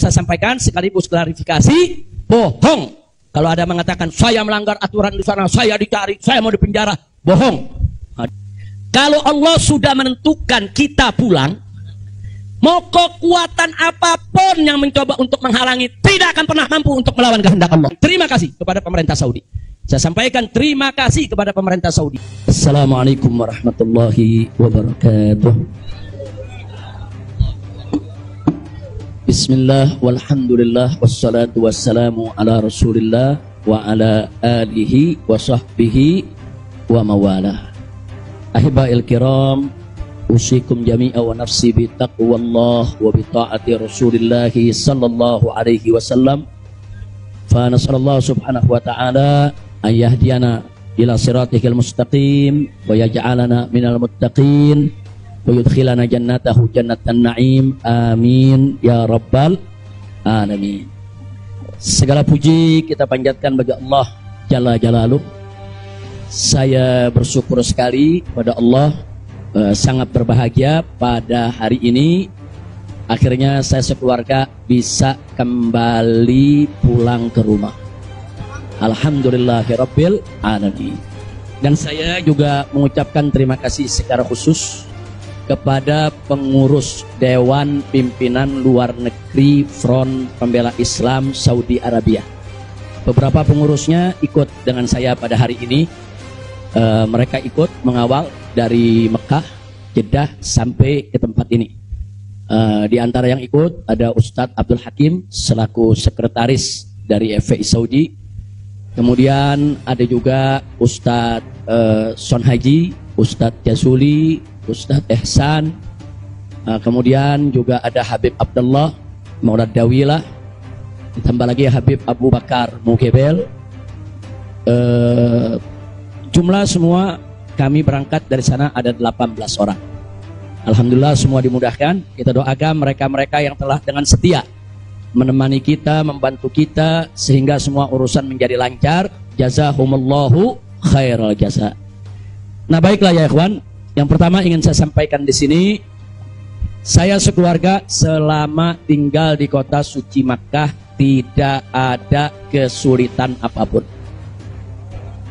saya sampaikan sekaligus klarifikasi, bohong. Kalau ada mengatakan saya melanggar aturan di sana, saya dicari, saya mau dipenjara, bohong. Kalau Allah sudah menentukan kita pulang, mau kekuatan apapun yang mencoba untuk menghalangi tidak akan pernah mampu untuk melawan kehendak Allah. Terima kasih kepada pemerintah Saudi. Saya sampaikan terima kasih kepada pemerintah Saudi. Assalamualaikum warahmatullahi wabarakatuh. Bismillah walhamdulillah wassalatu wassalamu ala rasulillah wa ala alihi wa sahbihi wa mawalah. Ahiba'il kiram, usikum jami'a wa nafsi bi taqwallah wa bi ta'ati rasulillah sallallahu alaihi wasallam. Fa nas'alullah subhanahu wa ta'ala an yahdiyana ila siratihil mustaqim wa yaj'alana minal muttaqin wa yudkhilana jannatahu jannatan na'im, amin ya rabbal alamin. Segala puji kita panjatkan bagi Allah Jalla Jalaluh. Saya bersyukur sekali kepada Allah, sangat berbahagia pada hari ini akhirnya saya sekeluarga bisa kembali pulang ke rumah. Alhamdulillahirabbil alamin. Dan saya juga mengucapkan terima kasih secara khusus kepada pengurus Dewan Pimpinan Luar Negeri Front Pembela Islam Saudi Arabia. Beberapa pengurusnya ikut dengan saya pada hari ini. Mereka ikut mengawal dari Mekah, Jeddah sampai ke tempat ini. Di antara yang ikut ada Ustadz Abdul Hakim selaku sekretaris dari FPI Saudi. Kemudian ada juga Ustadz Son Haji, Ustadz Jasuli, Ustadz Ehsan, kemudian juga ada Habib Abdullah Maulad Dawilah, ditambah lagi Habib Abu Bakar Mukebel. Jumlah semua kami berangkat dari sana ada 18 orang. Alhamdulillah semua dimudahkan. Kita doakan mereka-mereka yang telah dengan setia menemani kita, membantu kita sehingga semua urusan menjadi lancar. Jazahumullahu khairal jaza. Nah baiklah ya ikhwan, yang pertama ingin saya sampaikan di sini, saya sekeluarga selama tinggal di kota suci Makkah tidak ada kesulitan apapun.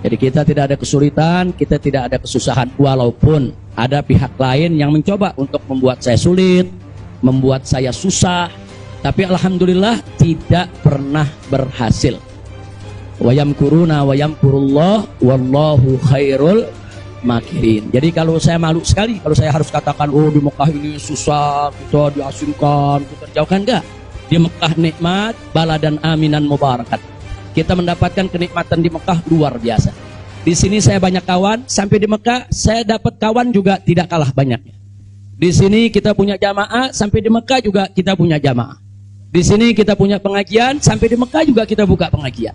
Jadi kita tidak ada kesulitan, kita tidak ada kesusahan, walaupun ada pihak lain yang mencoba untuk membuat saya sulit, membuat saya susah, tapi alhamdulillah tidak pernah berhasil. Wa yamkuruna wa yamkurullah wallahu khairul makirin. Jadi kalau saya malu sekali kalau saya harus katakan oh di Mekah ini susah, kita diasingkan, kita jauhkan, enggak. Di Mekah nikmat, baladan aminan mubarakat. Kita mendapatkan kenikmatan di Mekah luar biasa. Di sini saya banyak kawan, sampai di Mekah saya dapat kawan juga tidak kalah banyaknya. Di sini kita punya jamaah, sampai di Mekah juga kita punya jamaah. Di sini kita punya pengajian, sampai di Mekah juga kita buka pengajian.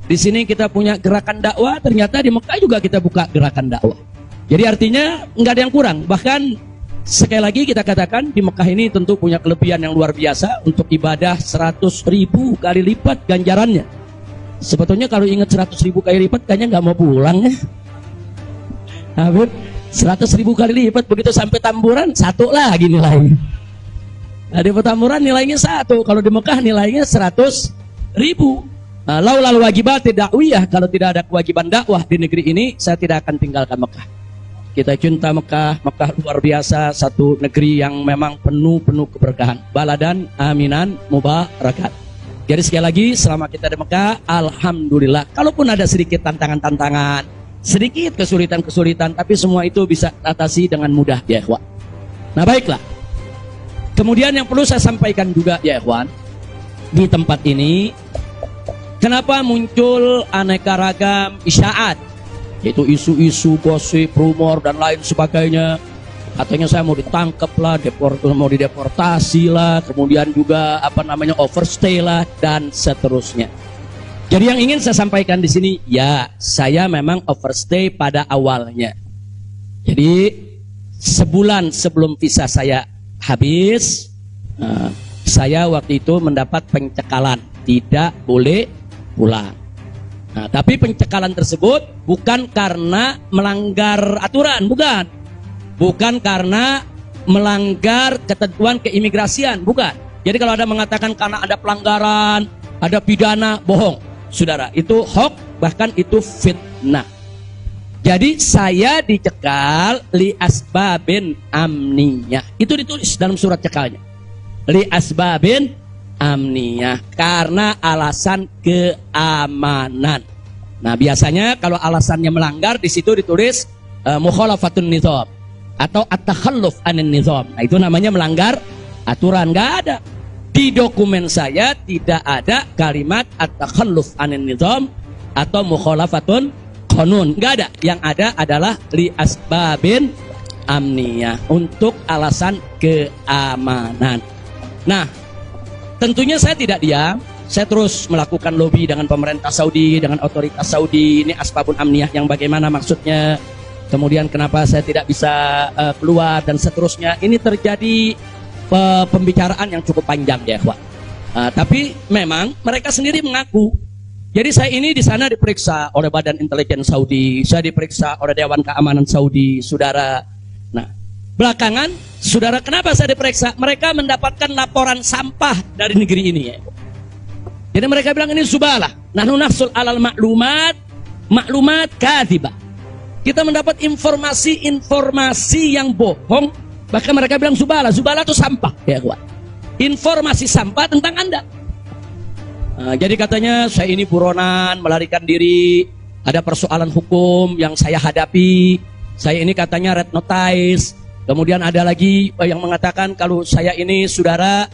Di sini kita punya gerakan dakwah, ternyata di Mekah juga kita buka gerakan dakwah. Jadi artinya nggak ada yang kurang. Bahkan sekali lagi kita katakan di Mekah ini tentu punya kelebihan yang luar biasa untuk ibadah 100.000 kali lipat ganjarannya. Sebetulnya kalau ingat 100.000 kali lipat kayaknya nggak mau pulang ya. Habib 100.000 kali lipat begitu sampai Tamburan satu lagi nilainya. Nah, di Petamburan nilainya satu, kalau di Mekah nilainya 100.000. Laulal wajibat dakwiyah, kalau tidak ada kewajiban dakwah di negeri ini saya tidak akan tinggalkan Mekah. Kita cinta Mekah, Mekah luar biasa, satu negeri yang memang penuh keberkahan. Baladan aminan mubarakat. Jadi sekali lagi selama kita di Mekah, alhamdulillah. Kalaupun ada sedikit tantangan-tantangan, sedikit kesulitan-kesulitan, tapi semua itu bisa atasi dengan mudah ya ikhwan. Nah baiklah. Kemudian yang perlu saya sampaikan juga ya ikhwan, di tempat ini kenapa muncul aneka ragam isyaat, yaitu isu-isu, gosip, rumor dan lain sebagainya. Katanya saya mau ditangkap lah, mau dideportasi lah, kemudian juga overstay lah dan seterusnya. Jadi yang ingin saya sampaikan di sini, ya saya memang overstay pada awalnya. Jadi sebulan sebelum visa saya habis, saya waktu itu mendapat pencekalan, tidak boleh pulang. Nah, tapi pencekalan tersebut bukan karena melanggar aturan, bukan karena melanggar ketentuan keimigrasian, bukan. Jadi kalau ada mengatakan karena ada pelanggaran, ada pidana, bohong. Saudara, itu hoax, bahkan itu fitnah. Jadi saya dicekal li asbabin amniyah. Itu ditulis dalam surat cekalnya. Li asbabin amniyah, karena alasan keamanan. Nah, biasanya kalau alasannya melanggar di situ ditulis mukhalafatun nizam atau at-takhalluf anin nizam. Nah, itu namanya melanggar aturan. Nggak ada. Di dokumen saya tidak ada kalimat at-takhalluf anin nizam atau mukhalafatun qanun. Nggak ada. Yang ada adalah li asbabin amniyah, untuk alasan keamanan. Nah, tentunya saya tidak diam. Saya terus melakukan lobby dengan pemerintah Saudi, dengan otoritas Saudi. Ini asbabun amniyah yang bagaimana maksudnya. Kemudian kenapa saya tidak bisa keluar dan seterusnya. Ini terjadi pembicaraan yang cukup panjang ya, Pak. Tapi memang mereka sendiri mengaku. Jadi saya ini di sana diperiksa oleh Badan Intelijen Saudi, saya diperiksa oleh Dewan Keamanan Saudi, saudara. Nah, belakangan, saudara, kenapa saya diperiksa? Mereka mendapatkan laporan sampah dari negeri ini ya. Jadi mereka bilang ini zubalah. Nahnu nahsul alal maklumat kadhibah. Kita mendapat informasi yang bohong. Bahkan mereka bilang zubalah. Zubalah itu sampah ya, kawan. Informasi sampah tentang Anda. Jadi katanya saya ini buronan, melarikan diri, ada persoalan hukum yang saya hadapi. Saya ini katanya red notice. Kemudian ada lagi yang mengatakan kalau saya ini saudara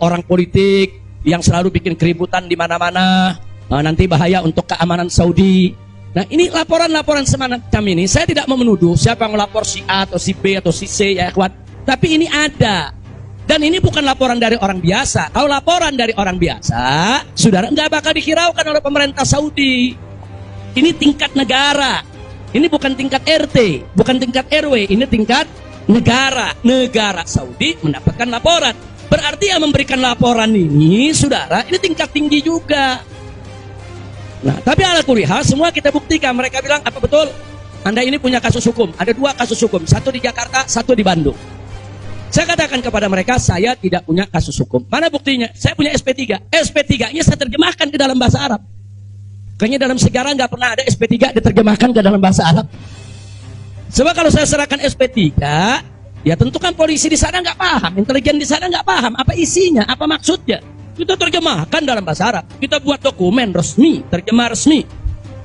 orang politik yang selalu bikin keributan di mana-mana, nanti bahaya untuk keamanan Saudi. Nah, ini laporan-laporan semacam ini. Saya tidak mau menuduh siapa yang melapor, si A atau si B atau si C ya, kawan. Tapi ini ada. Dan ini bukan laporan dari orang biasa. Kalau laporan dari orang biasa, saudara, nggak bakal dihiraukan oleh pemerintah Saudi. Ini tingkat negara. Ini bukan tingkat RT, bukan tingkat RW. Ini tingkat negara. Negara Saudi mendapatkan laporan. Berarti yang memberikan laporan ini, saudara, ini tingkat tinggi juga. Nah, tapi ala kulli hal semua kita buktikan. Mereka bilang, apa betul? Anda ini punya kasus hukum. Ada 2 kasus hukum. Satu di Jakarta, satu di Bandung. Saya katakan kepada mereka, saya tidak punya kasus hukum. Mana buktinya? Saya punya SP3. SP3-nya saya terjemahkan ke dalam bahasa Arab. Kayaknya dalam sejarah nggak pernah ada SP3 diterjemahkan ke dalam bahasa Arab. Sebab kalau saya serahkan SP3, ya tentu kan polisi di sana nggak paham, intelijen di sana nggak paham apa isinya, apa maksudnya. Kita terjemahkan dalam bahasa Arab. Kita buat dokumen resmi, terjemah resmi.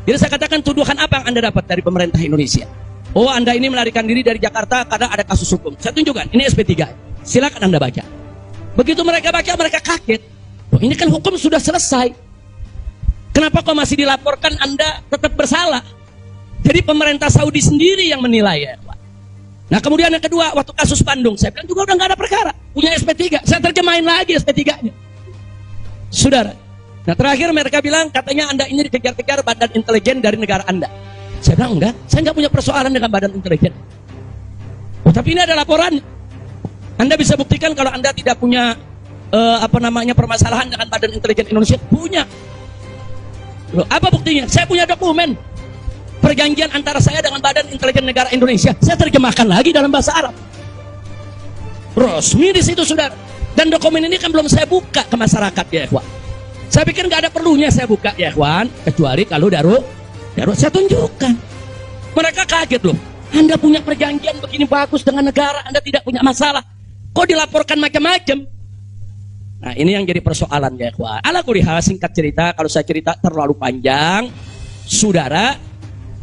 Jadi saya katakan tuduhan apa yang Anda dapat dari pemerintah Indonesia? Oh, Anda ini melarikan diri dari Jakarta karena ada kasus hukum. Saya tunjukkan, ini SP3. Silakan Anda baca. Begitu mereka baca, mereka kaget. Oh, ini kan hukum sudah selesai. Kenapa kok masih dilaporkan Anda tetap bersalah? Jadi pemerintah Saudi sendiri yang menilai ya, Pak. Nah, kemudian yang kedua, waktu kasus Bandung, saya bilang juga udah nggak ada perkara. Punya SP3, saya terjemahin lagi SP3-nya. Saudara. Nah, terakhir mereka bilang, katanya Anda ini dikejar-kejar badan intelijen dari negara Anda. Saya bilang, enggak, saya nggak punya persoalan dengan badan intelijen. Oh, tapi ini ada laporan. Anda bisa buktikan kalau Anda tidak punya permasalahan dengan badan intelijen Indonesia. Punya. Loh, apa buktinya? Saya punya dokumen perjanjian antara saya dengan badan intelijen negara Indonesia. Saya terjemahkan lagi dalam bahasa Arab. Resmi di situ, saudara. Dan dokumen ini kan belum saya buka ke masyarakat ya, ikhwan. Saya pikir nggak ada perlunya saya buka ya, ikhwan, kecuali kalau darurat saya tunjukkan. Mereka kaget loh. Anda punya perjanjian begini bagus dengan negara, Anda tidak punya masalah. Kok dilaporkan macam-macam? Nah, ini yang jadi persoalan ya, ikhwan. Ala kulli hal, singkat cerita, kalau saya cerita terlalu panjang, saudara,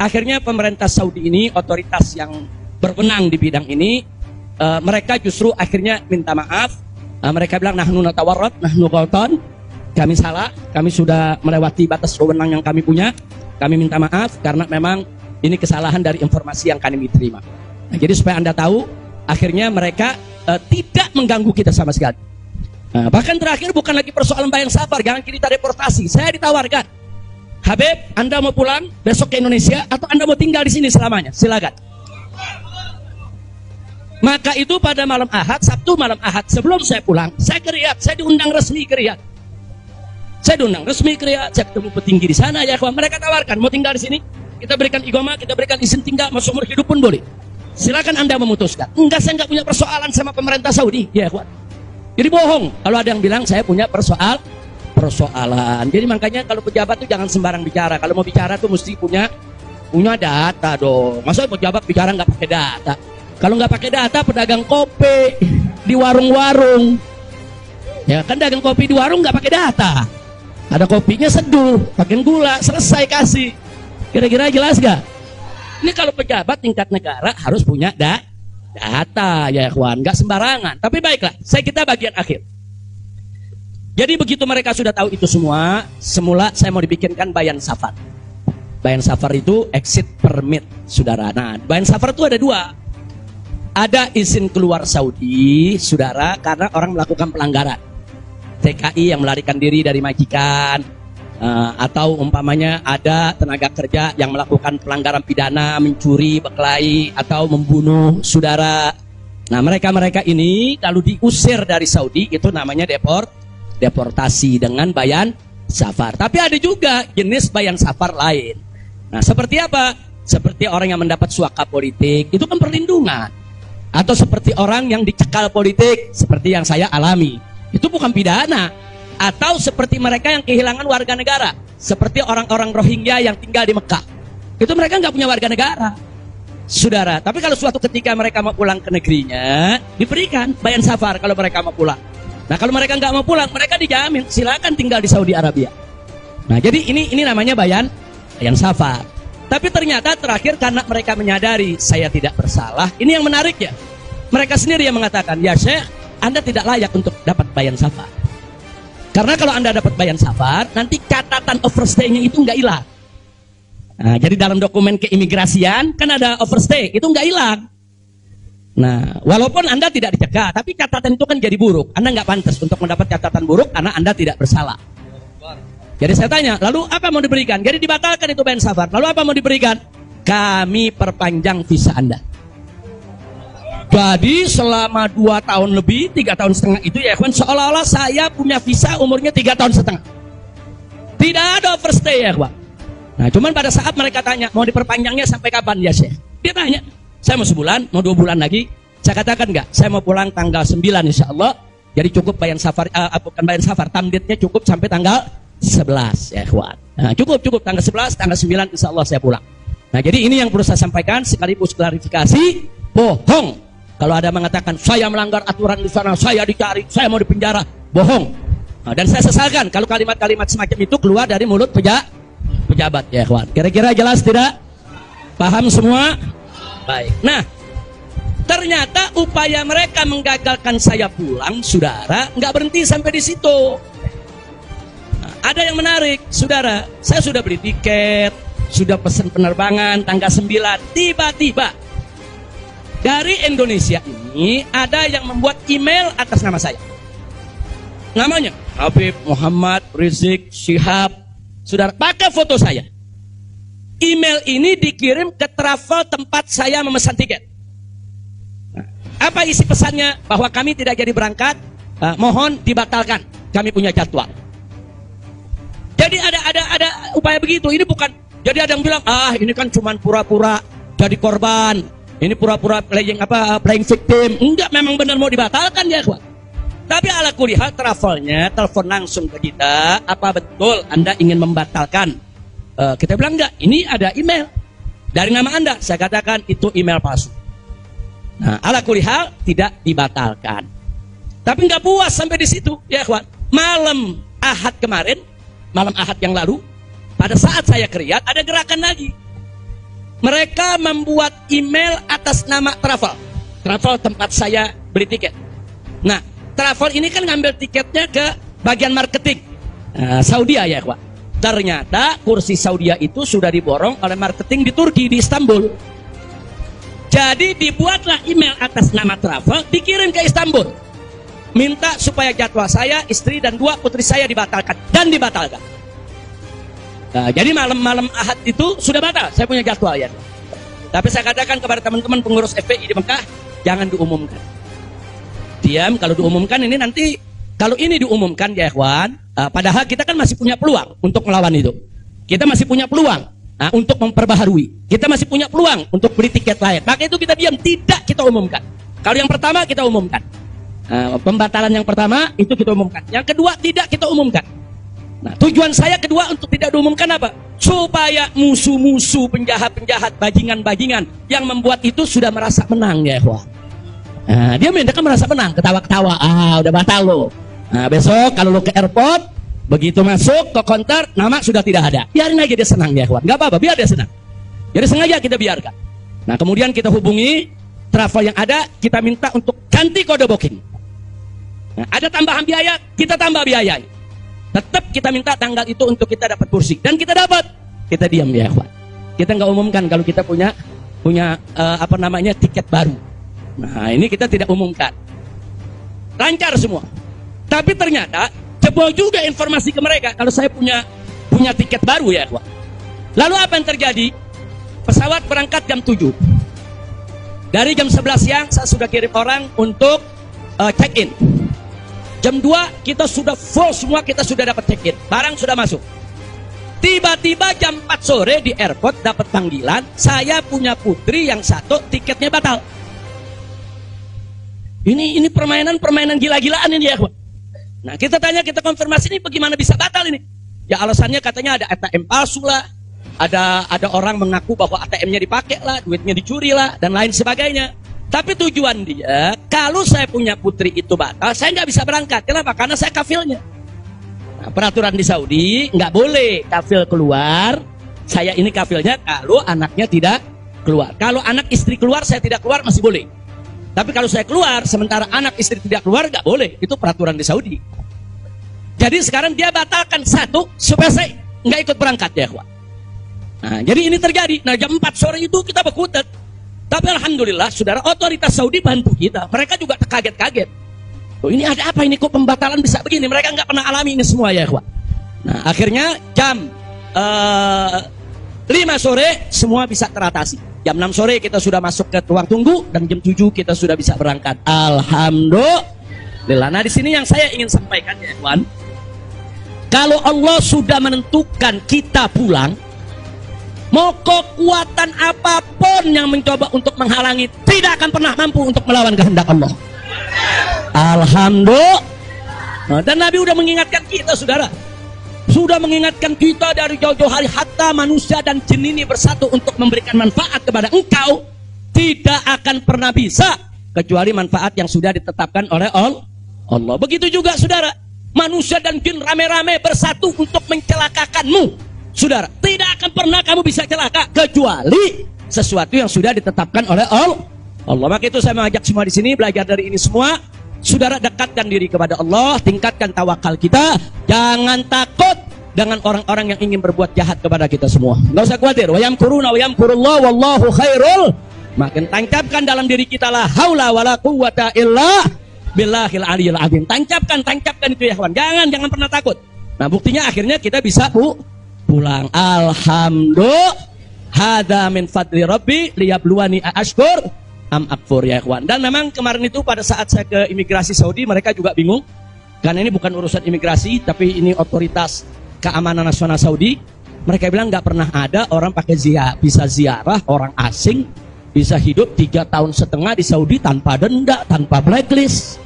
akhirnya pemerintah Saudi ini, otoritas yang berwenang di bidang ini, mereka justru akhirnya minta maaf. Mereka bilang, nahnu natawarrat, nahnu ghaltan. Kami salah, kami sudah melewati batas wewenang yang kami punya. Kami minta maaf karena memang ini kesalahan dari informasi yang kami terima. Nah, jadi supaya Anda tahu, akhirnya mereka tidak mengganggu kita sama sekali. Nah, bahkan terakhir bukan lagi persoalan bayang safar, jangan kita deportasi. Saya ditawarkan, Habib, Anda mau pulang besok ke Indonesia atau Anda mau tinggal di sini selamanya? Silakan. Maka itu pada malam Ahad, Sabtu malam Ahad, sebelum saya pulang, saya ke Riyadh, saya diundang resmi ke Riyadh. Saya diundang resmi ke Riyadh, saya ketemu petinggi di sana ya, kawan. Mereka tawarkan, mau tinggal di sini, kita berikan iqamah, kita berikan izin tinggal, mau seumur hidup pun boleh. Silakan Anda memutuskan. Enggak, saya enggak punya persoalan sama pemerintah Saudi, ya kawan. Jadi bohong kalau ada yang bilang saya punya persoalan. Jadi makanya kalau pejabat tuh jangan sembarang bicara. Kalau mau bicara tuh mesti punya data dong. Masa pejabat bicara nggak pakai data? Kalau nggak pakai data, pedagang kopi di warung-warung, ya kan dagang kopi di warung nggak pakai data. Ada kopinya seduh, pakai gula, selesai kasih. Kira-kira jelas gak? Ini kalau pejabat tingkat negara harus punya data ya kawan, nggak sembarangan. Tapi baiklah, kita bagian akhir. Jadi begitu mereka sudah tahu itu semula saya mau dibikinkan bayan safar. Bayan safar itu exit permit, saudara. Nah, bayan safar itu ada dua. Ada izin keluar Saudi, saudara, karena orang melakukan pelanggaran. TKI yang melarikan diri dari majikan, atau umpamanya ada tenaga kerja yang melakukan pelanggaran pidana, mencuri, berkelahi, atau membunuh saudara. Nah, mereka ini kalau diusir dari Saudi itu namanya deportasi dengan bayan safar. Tapi ada juga jenis bayan safar lain. Nah, seperti apa? Seperti orang yang mendapat suaka politik, itu kan perlindungan. Atau seperti orang yang dicekal politik, seperti yang saya alami, itu bukan pidana. Atau seperti mereka yang kehilangan warga negara, seperti orang-orang Rohingya yang tinggal di Mekah, itu mereka nggak punya warga negara, saudara. Tapi kalau suatu ketika mereka mau pulang ke negerinya, diberikan bayan safar kalau mereka mau pulang. Nah, kalau mereka nggak mau pulang, mereka dijamin silakan tinggal di Saudi Arabia. Nah, jadi ini namanya bayan safar. Tapi ternyata terakhir karena mereka menyadari saya tidak bersalah, ini yang menarik ya. Mereka sendiri yang mengatakan, ya Syekh, Anda tidak layak untuk dapat bayan safar. Karena kalau Anda dapat bayan safar, nanti catatan overstay-nya itu nggak hilang. Nah, jadi dalam dokumen keimigrasian kan ada overstay, itu nggak hilang. Nah, walaupun Anda tidak dicegah, tapi catatan itu kan jadi buruk. Anda nggak pantas untuk mendapat catatan buruk karena Anda tidak bersalah. Jadi saya tanya, lalu apa mau diberikan? Jadi dibatalkan itu bayan safar. Lalu apa mau diberikan? Kami perpanjang visa Anda. Jadi selama 2 tahun lebih, 3 tahun setengah itu ya kawan, seolah-olah saya punya visa umurnya 3 tahun setengah. Tidak ada overstay ya kawan. Nah, cuman pada saat mereka tanya, mau diperpanjangnya sampai kapan ya Syekh? Dia tanya, saya mau sebulan, mau 2 bulan lagi. Saya katakan enggak, saya mau pulang tanggal 9 insya Allah. Jadi cukup bayan safar, bukan bayan safar, tamdidnya cukup sampai tanggal 11 ya kawan. Nah, cukup tanggal 11, tanggal 9 insya Allah saya pulang. Nah, jadi ini yang perlu saya sampaikan sekaligus klarifikasi, bohong. Kalau ada mengatakan saya melanggar aturan di sana, saya dicari, saya mau dipenjara, bohong. Nah, dan saya sesalkan kalau kalimat-kalimat semacam itu keluar dari mulut pejabat ya kawan. Kira-kira jelas tidak? Paham semua? Baik. Nah, ternyata upaya mereka menggagalkan saya pulang, saudara, nggak berhenti sampai di situ. Ada yang menarik, saudara. Saya sudah beli tiket, sudah pesan penerbangan tanggal 9. Tiba-tiba dari Indonesia ini ada yang membuat email atas nama saya. Namanya Habib Muhammad Rizik Syihab. Saudara, pakai foto saya. Email ini dikirim ke travel tempat saya memesan tiket. Nah, apa isi pesannya? Bahwa kami tidak jadi berangkat, mohon dibatalkan. Kami punya jadwal. Jadi ada upaya begitu. Ini bukan. Jadi ada yang bilang, ini kan cuma pura-pura jadi korban. Ini pura-pura playing victim. Enggak, memang benar mau dibatalkan ya kawan. Tapi ala kulihal travelnya telepon langsung ke kita. Apa betul Anda ingin membatalkan? Kita bilang enggak, ini ada email dari nama Anda. Saya katakan itu email palsu. Nah, ala kulihal tidak dibatalkan. Tapi enggak puas sampai di situ ya kawan. Malam Ahad kemarin, malam Ahad yang lalu, pada saat saya ke Riyadh, ada gerakan lagi. Mereka membuat email atas nama travel tempat saya beli tiket. Nah, travel ini kan ngambil tiketnya ke bagian marketing Saudi ya Pak. Ternyata kursi Saudi itu sudah diborong oleh marketing di Turki, di Istanbul. Jadi dibuatlah email atas nama travel, dikirim ke Istanbul, minta supaya jadwal saya, istri dan 2 putri saya dibatalkan, dan dibatalkan. Nah, jadi malam-malam Ahad itu sudah batal, saya punya jadwal ya. Tapi saya katakan kepada teman-teman pengurus FPI di Mekah, jangan diumumkan. Diam, kalau diumumkan ini nanti, kalau ini diumumkan ya ikhwan, padahal kita kan masih punya peluang untuk melawan itu. Kita masih punya peluang untuk memperbaharui. Kita masih punya peluang untuk beli tiket lain. Maka itu kita diam, tidak kita umumkan. Kalau yang pertama kita umumkan. Pembatalan yang pertama itu kita umumkan. Yang kedua tidak kita umumkan. Nah, tujuan saya kedua untuk tidak diumumkan apa? Supaya musuh-musuh, penjahat-penjahat, bajingan-bajingan yang membuat itu sudah merasa menang ya ikhwan. Nah, dia kan merasa menang, ketawa-ketawa. Udah batal lo. Nah, besok kalau lo ke airport, begitu masuk ke counter, nama sudah tidak ada. Biarin aja dia senang ya ikhwan. Gak apa-apa, biar dia senang. Jadi sengaja kita biarkan. Nah, kemudian kita hubungi travel yang ada, kita minta untuk ganti kode booking. Nah, ada tambahan biaya, kita tambah biayanya. Tetap kita minta tanggal itu untuk kita dapat kursi, dan kita dapat. Kita diam ya ikhwan. Kita nggak umumkan kalau kita punya tiket baru. Nah, ini kita tidak umumkan. Lancar semua. Tapi ternyata jebol juga informasi ke mereka kalau saya punya tiket baru ya ikhwan. Lalu apa yang terjadi? Pesawat berangkat jam 7. Dari jam 11 siang saya sudah kirim orang untuk check-in. Jam 2 kita sudah full semua, kita sudah dapat check-in. Barang sudah masuk. Tiba-tiba jam 4 sore di airport dapat panggilan, saya punya putri yang satu tiketnya batal. Ini permainan gila-gilaan ini ya. Nah, kita tanya, kita konfirmasi ini bagaimana bisa batal ini? Ya alasannya katanya ada ATM palsu lah. Ada orang mengaku bahwa ATM-nya dipakai lah, duitnya dicuri lah, dan lain sebagainya. Tapi tujuan dia, kalau saya punya putri itu batal, saya nggak bisa berangkat. Kenapa? Karena saya kafilnya. Nah, peraturan di Saudi, nggak boleh kafil keluar. Saya ini kafilnya kalau anaknya tidak keluar. Kalau anak istri keluar, saya tidak keluar, masih boleh. Tapi kalau saya keluar, sementara anak istri tidak keluar, nggak boleh. Itu peraturan di Saudi. Jadi sekarang dia batalkan satu, supaya saya nggak ikut berangkat ya, kawan. Nah, jadi ini terjadi. Nah, jam 4 sore itu kita berkutat. Tapi alhamdulillah, saudara, otoritas Saudi bantu kita. Mereka juga terkaget-kaget. Oh, ini ada apa ini? Kok pembatalan bisa begini? Mereka nggak pernah alami ini semua ya, kawan. Nah, akhirnya jam 5 sore semua bisa teratasi. Jam 6 sore kita sudah masuk ke ruang tunggu, dan jam 7 kita sudah bisa berangkat. Alhamdulillah. Nah, di sini yang saya ingin sampaikan ya, kawan. Kalau Allah sudah menentukan kita pulang, mau kekuatan apapun yang mencoba untuk menghalangi tidak akan pernah mampu untuk melawan kehendak Allah. Alhamdulillah. Nah, dan Nabi sudah mengingatkan kita, saudara. Sudah mengingatkan kita dari jauh-jauh hari, hatta manusia dan jin ini bersatu untuk memberikan manfaat kepada engkau, tidak akan pernah bisa kecuali manfaat yang sudah ditetapkan oleh Allah. Begitu juga, saudara. Manusia dan jin rame-rame bersatu untuk mencelakakanmu. Saudara, tidak akan pernah kamu bisa celaka kecuali sesuatu yang sudah ditetapkan oleh Allah. Maka itu saya mengajak semua di sini belajar dari ini semua. Saudara, dekatkan diri kepada Allah, tingkatkan tawakal kita. Jangan takut dengan orang-orang yang ingin berbuat jahat kepada kita semua. Enggak usah khawatir. Wa yamkuruna wa yamkurullah wallahu khairul. Makin tancapkan dalam diri kita la haula wala quwwata illa billahil aliyil azim. Tancapkan itu ya kawan. Jangan pernah takut. Nah, buktinya akhirnya kita bisa pulang. Alhamdulillah. Hada min fadli rabbi liyabluwani ashkur am akfur ya ikhwan. Dan memang kemarin itu pada saat saya ke imigrasi Saudi, mereka juga bingung. Karena ini bukan urusan imigrasi, tapi ini otoritas keamanan nasional Saudi. Mereka bilang nggak pernah ada orang pakai bisa ziarah orang asing, bisa hidup 3,5 tahun di Saudi tanpa denda, tanpa blacklist.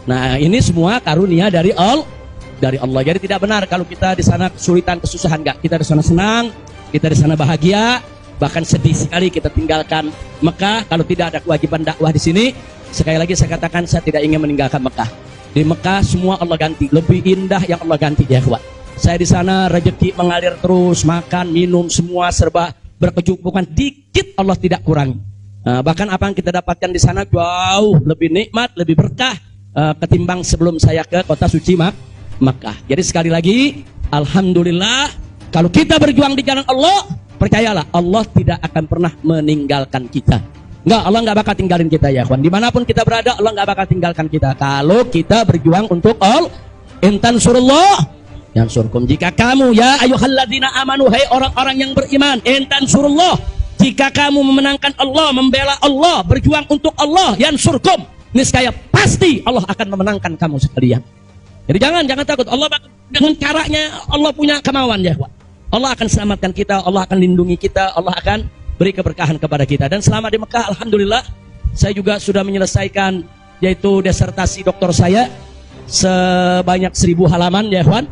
Nah, ini semua karunia dari Allah. Jadi tidak benar kalau kita di sana kesulitan, kesusahan. Enggak, kita di sana senang, kita di sana bahagia, bahkan sedih sekali kita tinggalkan Mekah kalau tidak ada kewajiban dakwah di sini. Sekali lagi saya katakan, saya tidak ingin meninggalkan Mekah. Di Mekah semua Allah ganti, lebih indah yang Allah ganti ya kawan. Saya di sana rezeki mengalir terus, makan, minum semua serba berkecukupan, dikit Allah tidak kurangi. Bahkan apa yang kita dapatkan di sana jauh lebih nikmat, lebih berkah ketimbang sebelum saya ke kota suci Makkah. Jadi sekali lagi, alhamdulillah, kalau kita berjuang di jalan Allah, percayalah Allah tidak akan pernah meninggalkan kita. Allah nggak bakal tinggalin kita ya kawan. Dimanapun kita berada, Allah nggak bakal tinggalkan kita. Kalau kita berjuang untuk Allah, intan surullah yansurkum. Jika kamu ya ayyuhalladzina amanu, hai orang-orang yang beriman, intan surullah, jika kamu memenangkan Allah, membela Allah, berjuang untuk Allah, yansurkum, niscaya pasti Allah akan memenangkan kamu sekalian. Jadi jangan takut. Allah dengan caranya Allah punya kemauan ya. Allah akan selamatkan kita, Allah akan lindungi kita, Allah akan beri keberkahan kepada kita. Dan selama di Mekah, alhamdulillah, saya juga sudah menyelesaikan yaitu disertasi doktor saya sebanyak 1000 halaman ya ikhwan,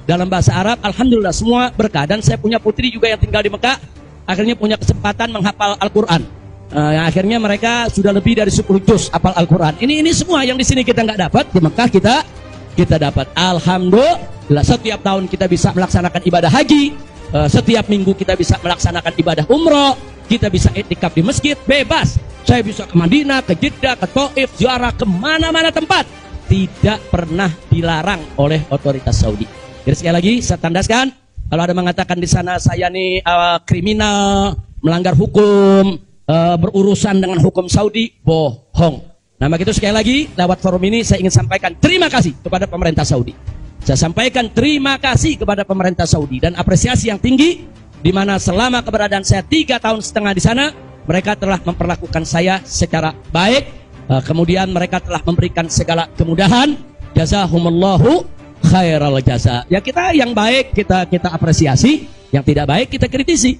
dalam bahasa Arab. Alhamdulillah semua berkah, dan saya punya putri juga yang tinggal di Mekah, akhirnya punya kesempatan menghafal Al-Quran. Yang akhirnya mereka sudah lebih dari 10 juz hafal Al-Quran. Ini semua yang di sini kita nggak dapat, di Mekah kita dapat. Alhamdulillah, setiap tahun kita bisa melaksanakan ibadah haji, setiap minggu kita bisa melaksanakan ibadah umroh, kita bisa iktikaf di masjid bebas. Saya bisa ke Madinah, ke Jeddah, ke Taif, ziarah kemana-mana tempat, tidak pernah dilarang oleh otoritas Saudi. Jadi sekali lagi saya tandaskan, kalau ada mengatakan di sana saya nih kriminal, melanggar hukum, berurusan dengan hukum Saudi, bohong. Nah begitu, sekali lagi lewat forum ini saya ingin sampaikan terima kasih kepada pemerintah Saudi. Saya sampaikan terima kasih kepada pemerintah Saudi dan apresiasi yang tinggi, di mana selama keberadaan saya 3,5 tahun di sana, mereka telah memperlakukan saya secara baik. Kemudian mereka telah memberikan segala kemudahan. Jazahumullahu khairal jaza. Ya kita yang baik kita apresiasi, yang tidak baik kita kritisi.